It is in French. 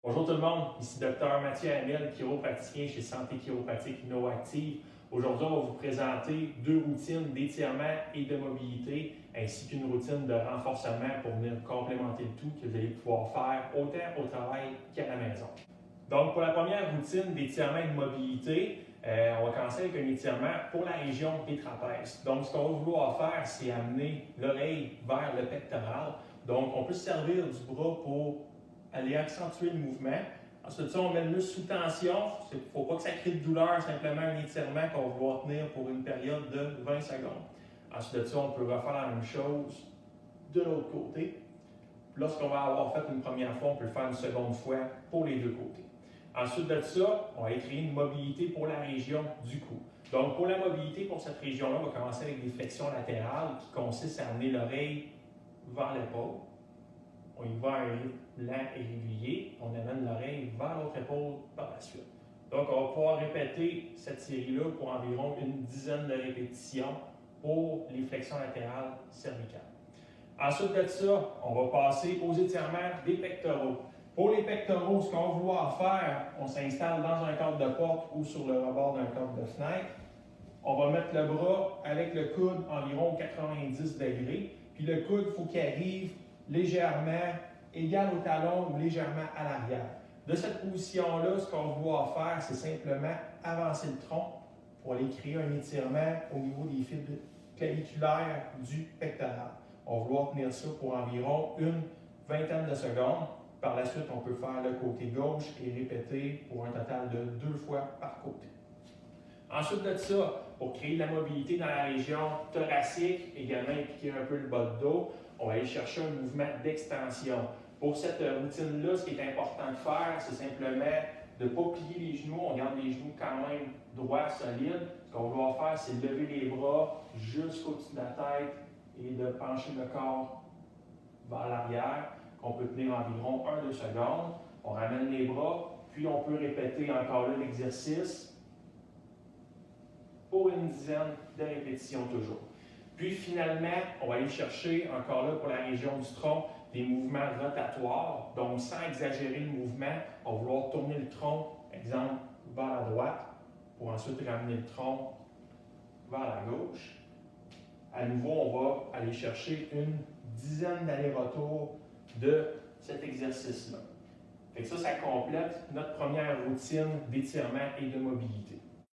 Bonjour tout le monde, ici Dr Mathieu Hamel, chiropraticien chez Santé Chiropratique Innoactive. Aujourd'hui, on va vous présenter deux routines d'étirement et de mobilité, ainsi qu'une routine de renforcement pour venir complémenter le tout que vous allez pouvoir faire autant au travail qu'à la maison. Donc, pour la première routine d'étirement et de mobilité, on va commencer avec un étirement pour la région des trapèzes. Donc, ce qu'on va vouloir faire, c'est amener l'oreille vers le pectoral. Donc, on peut se servir du bras pour aller accentuer le mouvement. Ensuite de ça, on met le muscle sous tension. Il ne faut pas que ça crée de douleur, simplement un étirement qu'on va vouloir tenir pour une période de 20 secondes. Ensuite de ça, on peut refaire la même chose de l'autre côté. Lorsqu'on va avoir fait une première fois, on peut le faire une seconde fois pour les deux côtés. Ensuite de ça, on va créer une mobilité pour la région du cou. Donc, pour la mobilité pour cette région-là, on va commencer avec des flexions latérales qui consistent à amener l'oreille vers l'épaule. On y va à un rythme lent et régulier. On amène l'oreille vers l'autre épaule par la suite. Donc, on va pouvoir répéter cette série-là pour environ une dizaine de répétitions pour les flexions latérales cervicales. Ensuite de ça, on va passer aux étirements des pectoraux. Pour les pectoraux, ce qu'on va vouloir faire, on s'installe dans un cadre de porte ou sur le rebord d'un cadre de fenêtre. On va mettre le bras avec le coude environ 90 degrés. Puis le coude, il faut qu'il arrive légèrement égal au talon ou légèrement à l'arrière. De cette position-là, ce qu'on va vouloir faire, c'est simplement avancer le tronc pour aller créer un étirement au niveau des fibres claviculaires du pectoral. On va vouloir tenir ça pour environ une vingtaine de secondes. Par la suite, on peut faire le côté gauche et répéter pour un total de 2 fois par côté. Ensuite de ça, pour créer de la mobilité dans la région thoracique, également impliquer un peu le bas de dos, on va aller chercher un mouvement d'extension. Pour cette routine-là, ce qui est important de faire, c'est simplement de ne pas plier les genoux. On garde les genoux quand même droits, solides. Ce qu'on va vouloir faire, c'est lever les bras jusqu'au-dessus de la tête et de pencher le corps vers l'arrière, qu'on peut tenir environ 1-2 secondes. On ramène les bras, puis on peut répéter encore là l'exercice pour une dizaine de répétitions toujours. Puis finalement, on va aller chercher encore là pour la région du tronc des mouvements rotatoires. Donc sans exagérer le mouvement, on va vouloir tourner le tronc, exemple, vers la droite, pour ensuite ramener le tronc vers la gauche. À nouveau, on va aller chercher une dizaine d'allers-retours de cet exercice-là. Ça complète notre première routine d'étirement et de mobilité.